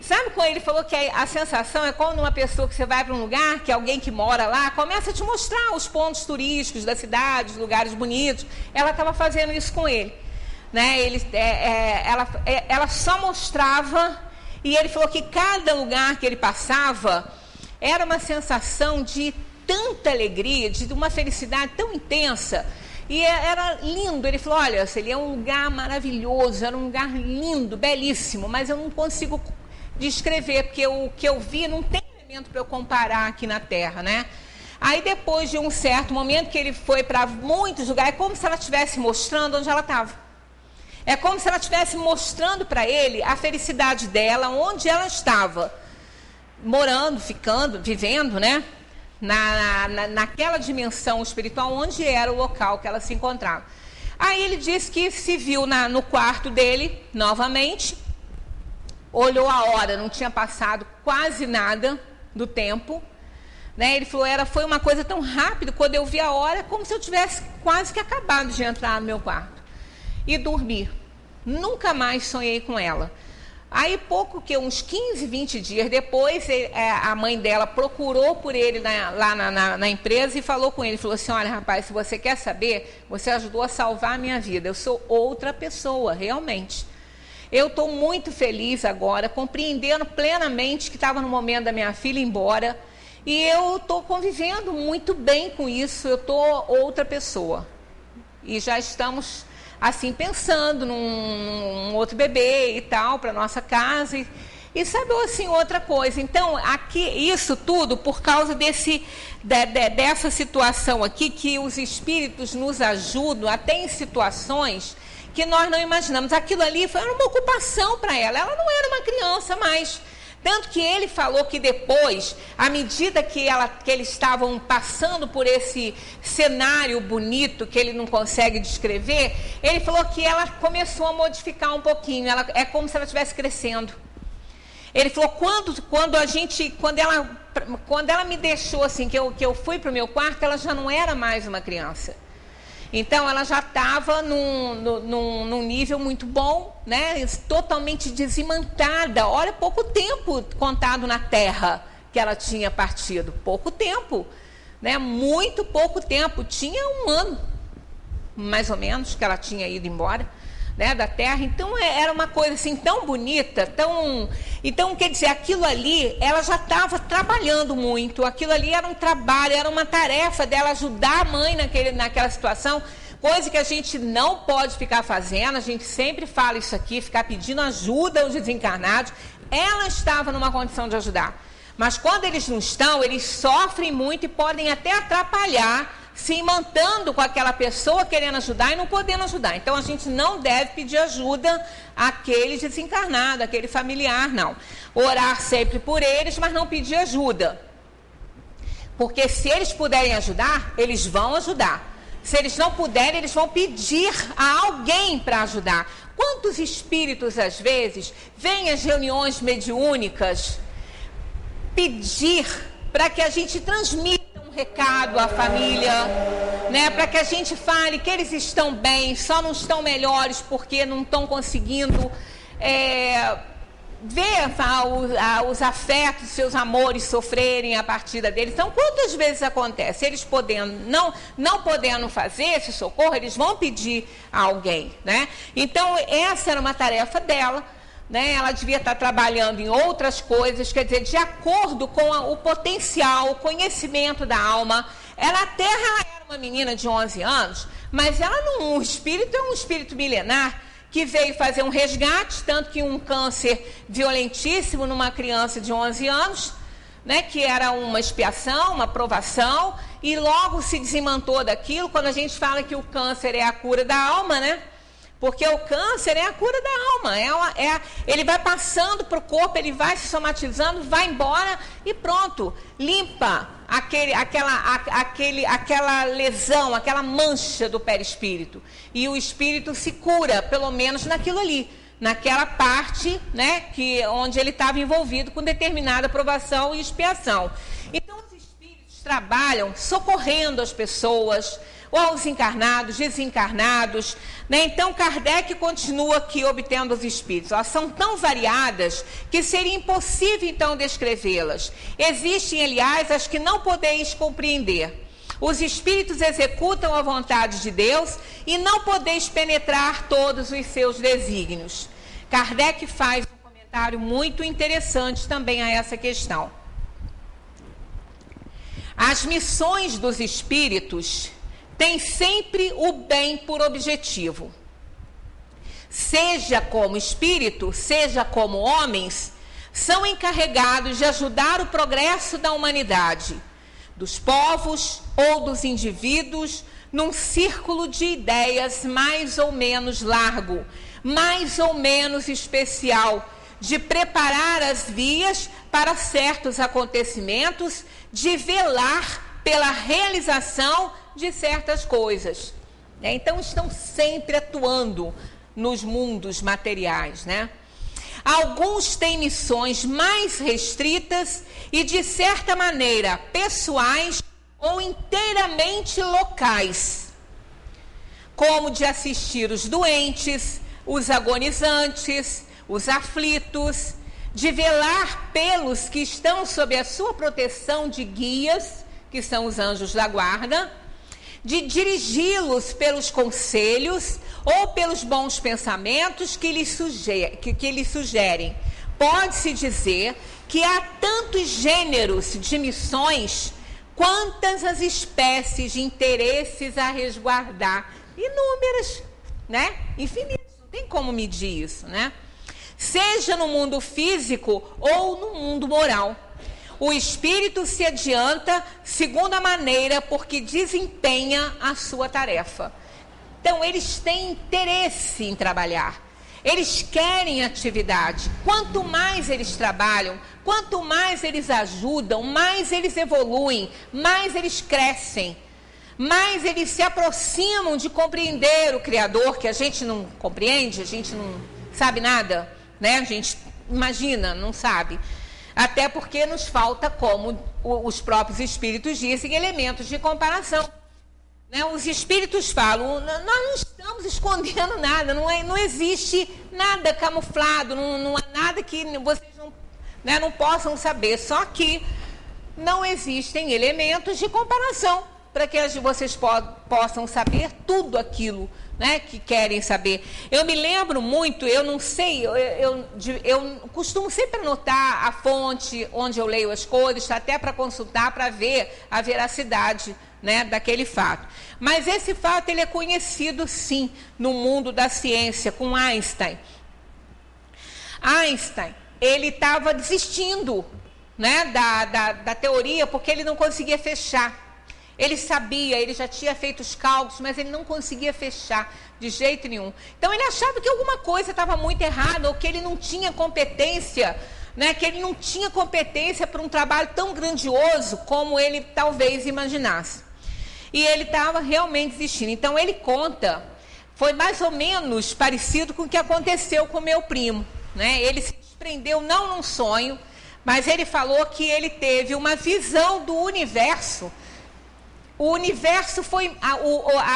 Sabe quando ele falou que a sensação é quando uma pessoa que você vai para um lugar, que alguém que mora lá, começa a te mostrar os pontos turísticos da cidade, os lugares bonitos. Ela estava fazendo isso com ele, né? Ela só mostrava, e ele falou que cada lugar que ele passava era uma sensação de tanta alegria, de uma felicidade tão intensa. E era lindo. Ele falou, olha, ele é um lugar maravilhoso, era um lugar lindo, belíssimo, mas eu não consigo descrever, porque o que eu vi não tem elemento para eu comparar aqui na Terra, né? Aí depois de um certo momento que ele foi para muitos lugares, é como se ela estivesse mostrando onde ela estava. É como se ela estivesse mostrando para ele a felicidade dela, onde ela estava, morando, ficando, vivendo, né? Naquela dimensão espiritual, onde era o local que ela se encontrava. Aí ele disse que se viu no quarto dele, novamente, olhou a hora, não tinha passado quase nada do tempo, né? Ele falou, foi uma coisa tão rápida, quando eu vi a hora, como se eu tivesse quase que acabado de entrar no meu quarto. E dormir. Nunca mais sonhei com ela. Aí, uns 15, 20 dias depois, a mãe dela procurou por ele lá na empresa e falou com ele. Falou assim, olha, rapaz, se você quer saber, você ajudou a salvar a minha vida. Eu sou outra pessoa, realmente. eu estou muito feliz agora, compreendendo plenamente que estava no momento da minha filha ir embora, e eu estou convivendo muito bem com isso, eu estou outra pessoa. E já estamos, assim, pensando num outro bebê e tal, para nossa casa. E sabe, assim, outra coisa. Então, aqui, isso tudo por causa dessa situação aqui, que os espíritos nos ajudam, até em situações que nós não imaginamos. Aquilo ali foi uma ocupação para ela. Ela não era uma criança mais. Tanto que ele falou que depois, à medida que eles estavam passando por esse cenário bonito que ele não consegue descrever, ele falou que ela começou a modificar um pouquinho. É como se ela estivesse crescendo. Ele falou, quando ela me deixou assim, que eu fui para o meu quarto, ela já não era mais uma criança. Então, ela já estava num nível muito bom, né? Totalmente desimantada. Olha, pouco tempo contado na Terra que ela tinha partido. Pouco tempo, né? Muito pouco tempo. Tinha 1 ano, mais ou menos, que ela tinha ido embora, né, da Terra. Então, era uma coisa assim tão bonita, Então, quer dizer, aquilo ali, ela já estava trabalhando muito, aquilo ali era um trabalho, era uma tarefa dela ajudar a mãe naquela situação, coisa que a gente não pode ficar fazendo, a gente sempre fala isso aqui, ficar pedindo ajuda aos desencarnados. Ela estava numa condição de ajudar, mas quando eles não estão, eles sofrem muito e podem até atrapalhar, se mantendo com aquela pessoa querendo ajudar e não podendo ajudar. Então, a gente não deve pedir ajuda àquele desencarnado, àquele familiar, não. Orar sempre por eles, mas não pedir ajuda. Porque se eles puderem ajudar, eles vão ajudar. Se eles não puderem, eles vão pedir a alguém para ajudar. Quantos espíritos, às vezes, vêm às reuniões mediúnicas pedir para que a gente transmita recado à família, né, para que a gente fale que eles estão bem, só não estão melhores porque não estão conseguindo ver os afetos, seus amores sofrerem a partida deles. Então, quantas vezes acontece? Eles não podendo fazer esse socorro, eles vão pedir a alguém, né? Então, essa era uma tarefa dela. Né, ela devia estar trabalhando em outras coisas, quer dizer, de acordo com o potencial, o conhecimento da alma. Ela era uma menina de 11 anos, mas o espírito é um espírito milenar que veio fazer um resgate, tanto que um câncer violentíssimo numa criança de 11 anos, né, que era uma expiação, uma provação, e logo se desimantou daquilo. Quando a gente fala que o câncer é a cura da alma, né? Porque o câncer é a cura da alma, ele vai passando para o corpo, ele vai se somatizando, vai embora e pronto, limpa aquela lesão, aquela mancha do perispírito. E o espírito se cura, pelo menos naquilo ali, naquela parte, né, onde ele estava envolvido com determinada provação e expiação. Então, os espíritos trabalham socorrendo as pessoas, ou aos encarnados, desencarnados, né? Então, Kardec continua aqui obtendo os espíritos. Elas são tão variadas que seria impossível, então, descrevê-las. Existem, aliás, as que não podeis compreender. Os espíritos executam a vontade de Deus e não podeis penetrar todos os seus desígnios. Kardec faz um comentário muito interessante também a essa questão. As missões dos espíritos tem sempre o bem por objetivo. Seja como espírito, seja como homens, são encarregados de ajudar o progresso da humanidade, dos povos ou dos indivíduos, num círculo de ideias mais ou menos largo, mais ou menos especial, de preparar as vias para certos acontecimentos, de velar pela realização de certas coisas. Então, estão sempre atuando nos mundos materiais, né? Alguns têm missões mais restritas e, de certa maneira, pessoais ou inteiramente locais, como de assistir os doentes, os agonizantes, os aflitos, de velar pelos que estão sob a sua proteção de guias, que são os anjos da guarda, de dirigi-los pelos conselhos ou pelos bons pensamentos que lhes sugerem. Pode-se dizer que há tantos gêneros de missões quantas as espécies de interesses a resguardar. Inúmeras, né? Infinitas, não tem como medir isso, né? Seja no mundo físico ou no mundo moral. O espírito se adianta segundo a maneira por que desempenha a sua tarefa. Então, eles têm interesse em trabalhar. Eles querem atividade. Quanto mais eles trabalham, quanto mais eles ajudam, mais eles evoluem, mais eles crescem, mais eles se aproximam de compreender o Criador, que a gente não compreende, a gente não sabe nada, né? A gente imagina, não sabe. Até porque nos falta, como os próprios espíritos dizem, elementos de comparação. Né? Os espíritos falam, nós não estamos escondendo nada, não existe nada camuflado, não há nada que vocês não possam saber, só que não existem elementos de comparação para que vocês possam saber tudo aquilo, né, que querem saber. Eu me lembro muito, eu não sei, eu costumo sempre anotar a fonte onde eu leio as coisas, até para consultar, para ver a veracidade, né, daquele fato. Mas esse fato ele é conhecido, sim, no mundo da ciência, com Einstein. Einstein, ele estava desistindo, né, da teoria porque ele não conseguia fechar. Ele sabia, ele já tinha feito os cálculos, mas ele não conseguia fechar de jeito nenhum. Então ele achava que alguma coisa estava muito errada, ou que ele não tinha competência, né, que ele não tinha competência para um trabalho tão grandioso como ele talvez imaginasse. E ele estava realmente desistindo. Então ele conta, foi mais ou menos parecido com o que aconteceu com meu primo, né? Ele se desprendeu não num sonho, mas ele falou que ele teve uma visão do universo. O universo foi,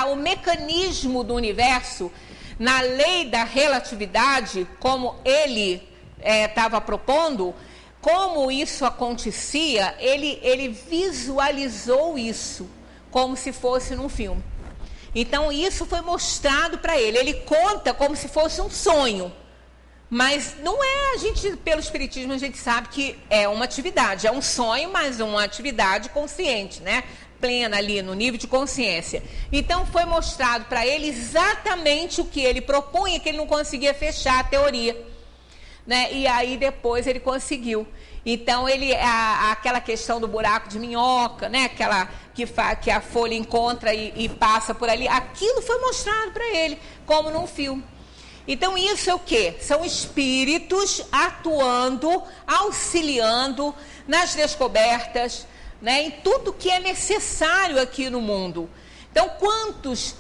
o mecanismo do universo, na lei da relatividade, como ele estava propondo, como isso acontecia, ele visualizou isso, como se fosse num filme. Então, isso foi mostrado para ele. Ele conta como se fosse um sonho. Mas não é, pelo espiritismo, a gente sabe que é uma atividade. É um sonho, mas uma atividade consciente, né? Plena ali, no nível de consciência. Então, foi mostrado para ele exatamente o que ele propunha, que ele não conseguia fechar a teoria, né? E aí, depois, ele conseguiu. Então, aquela questão do buraco de minhoca, né? Aquela que a folha encontra e passa por ali, aquilo foi mostrado para ele, como num filme. Então, isso é o quê? São espíritos atuando, auxiliando nas descobertas, né, em tudo que é necessário aqui no mundo. Então, quantos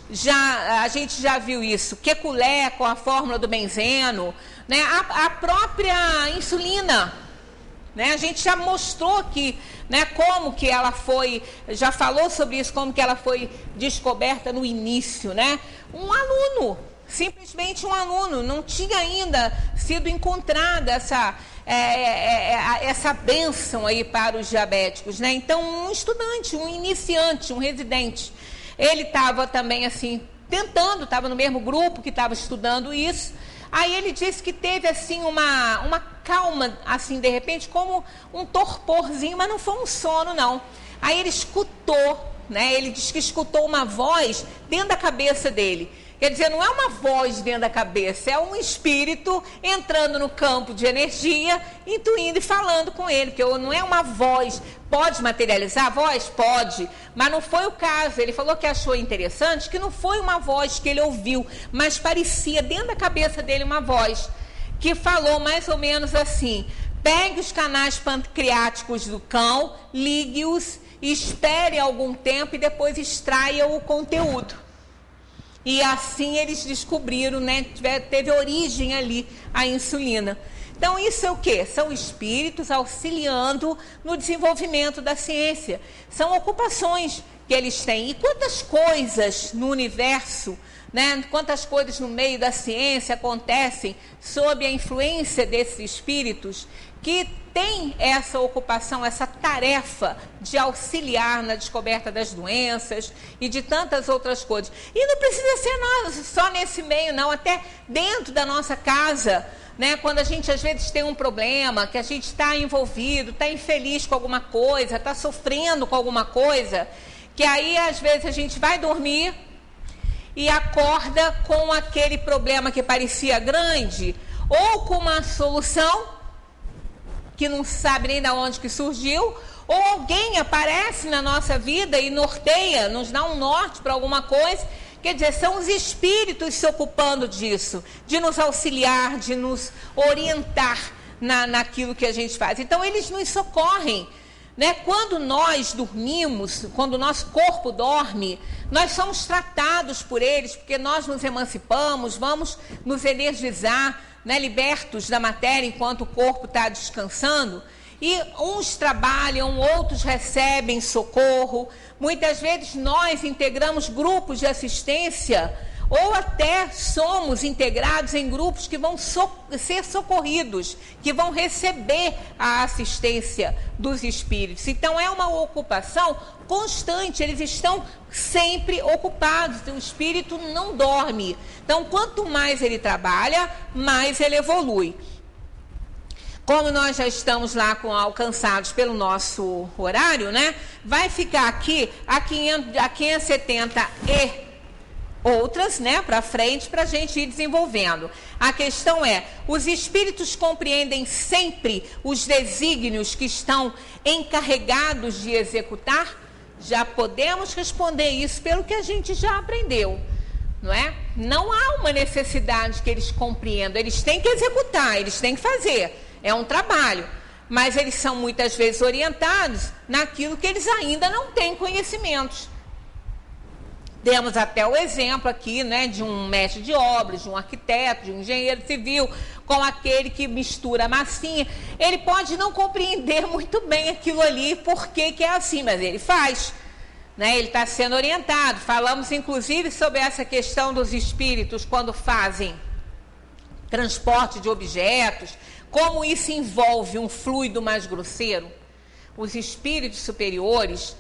a gente já viu isso? Kekulé com a fórmula do benzeno, né, a própria insulina, né, a gente já mostrou que, né, como que ela foi, já falou sobre isso, como que ela foi descoberta no início, né? Um aluno, simplesmente um aluno, não tinha ainda sido encontrada essa bênção aí para os diabéticos, né? Então, um estudante, um iniciante, um residente, ele estava também assim, tentando, estava no mesmo grupo que estava estudando isso. Aí ele disse que teve assim uma calma, assim, de repente, como um torporzinho, mas não foi um sono, não. Aí ele escutou, né? Ele disse que escutou uma voz dentro da cabeça dele. Quer dizer, não é uma voz dentro da cabeça, é um espírito entrando no campo de energia, intuindo e falando com ele, porque não é uma voz. Pode materializar a voz? Pode, mas não foi o caso. Ele falou que achou interessante, que não foi uma voz que ele ouviu, mas parecia dentro da cabeça dele uma voz, que falou mais ou menos assim: pegue os canais pancreáticos do cão, ligue-os, espere algum tempo e depois extraia o conteúdo. E assim eles descobriram, né, teve origem ali a insulina. Então isso é o quê? São espíritos auxiliando no desenvolvimento da ciência. São ocupações que eles têm. E quantas coisas no universo, né, quantas coisas no meio da ciência acontecem sob a influência desses espíritos que tem essa ocupação, essa tarefa de auxiliar na descoberta das doenças e de tantas outras coisas. E não precisa ser só nesse meio, não, até dentro da nossa casa, né? Quando a gente às vezes tem um problema, que a gente está envolvido, está infeliz com alguma coisa, está sofrendo com alguma coisa, que aí às vezes a gente vai dormir e acorda com aquele problema que parecia grande, ou com uma solução que não sabe nem de onde que surgiu, ou alguém aparece na nossa vida e norteia, nos dá um norte para alguma coisa. Quer dizer, são os espíritos se ocupando disso, de nos auxiliar, de nos orientar naquilo que a gente faz. Então, eles nos socorrem, né? Quando nós dormimos, quando o nosso corpo dorme, nós somos tratados por eles, porque nós nos emancipamos, vamos nos energizar, né, libertos da matéria enquanto o corpo está descansando, e uns trabalham, outros recebem socorro. Muitas vezes nós integramos grupos de assistência ou até somos integrados em grupos que vão ser socorridos, que vão receber a assistência dos espíritos. Então é uma ocupação constante, eles estão sempre ocupados, o espírito não dorme. Então quanto mais ele trabalha, mais ele evolui. Como nós já estamos lá alcançados pelo nosso horário, né? Vai ficar aqui a 570 e outras, né, para frente, para a gente ir desenvolvendo. A questão é, os espíritos compreendem sempre os desígnios que estão encarregados de executar? Já podemos responder isso pelo que a gente já aprendeu, não é? Não há uma necessidade que eles compreendam, eles têm que executar, eles têm que fazer, é um trabalho, mas eles são muitas vezes orientados naquilo que eles ainda não têm conhecimentos. Temos até o exemplo aqui, né, de um mestre de obras, de um arquiteto, de um engenheiro civil, com aquele que mistura massinha. Ele pode não compreender muito bem aquilo ali, por que é assim, mas ele faz, né? Ele está sendo orientado. Falamos, inclusive, sobre essa questão dos espíritos, quando fazem transporte de objetos, como isso envolve um fluido mais grosseiro. Os espíritos superiores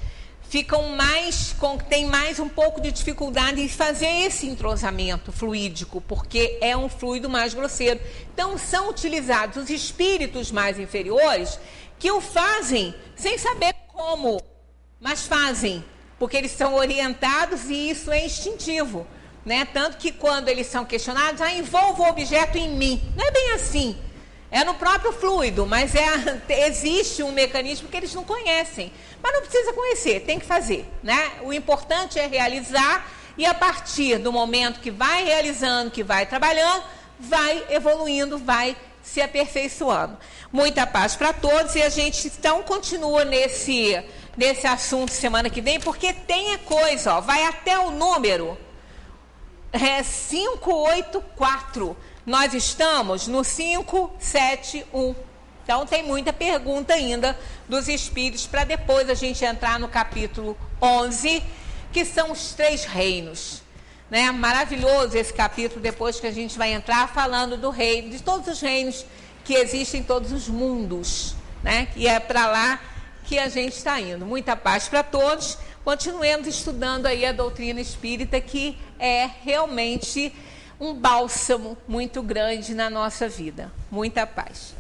tem mais um pouco de dificuldade em fazer esse entrosamento fluídico, porque é um fluido mais grosseiro. Então, são utilizados os espíritos mais inferiores que o fazem sem saber como, mas fazem, porque eles são orientados e isso é instintivo, né? Tanto que quando eles são questionados, envolva o objeto em mim. Não é bem assim. É no próprio fluido, mas existe um mecanismo que eles não conhecem. Mas não precisa conhecer, tem que fazer, né? O importante é realizar e a partir do momento que vai realizando, que vai trabalhando, vai evoluindo, vai se aperfeiçoando. Muita paz para todos e a gente então continua nesse assunto semana que vem, porque tem a coisa, ó, vai até o número 584. Nós estamos no 571. Então, tem muita pergunta ainda dos espíritos para depois a gente entrar no capítulo 11, que são os 3 reinos. Né? Maravilhoso esse capítulo, depois que a gente vai entrar falando do reino, de todos os reinos que existem em todos os mundos. Né? E é para lá que a gente está indo. Muita paz para todos. Continuemos estudando aí a doutrina espírita, que é realmente um bálsamo muito grande na nossa vida. Muita paz.